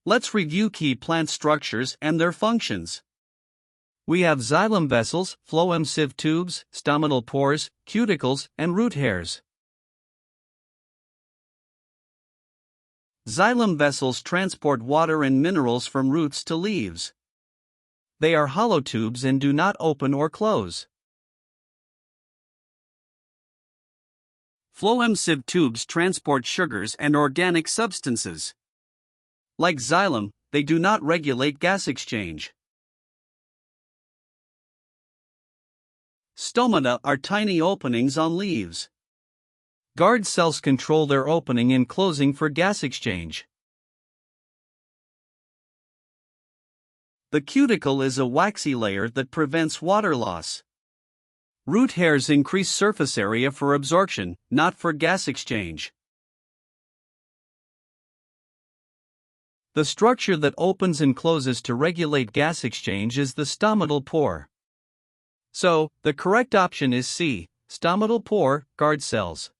Let's review key plant structures and their functions. We have xylem vessels, phloem sieve tubes, stomatal pores, cuticles, and root hairs. Xylem vessels transport water and minerals from roots to leaves. They are hollow tubes and do not open or close. Phloem sieve tubes transport sugars and organic substances. Like xylem, they do not regulate gas exchange. Stomata are tiny openings on leaves. Guard cells control their opening and closing for gas exchange. The cuticle is a waxy layer that prevents water loss. Root hairs increase surface area for absorption, not for gas exchange. The structure that opens and closes to regulate gas exchange is the stomatal pore. So, the correct option is C, stomatal pore, guard cells.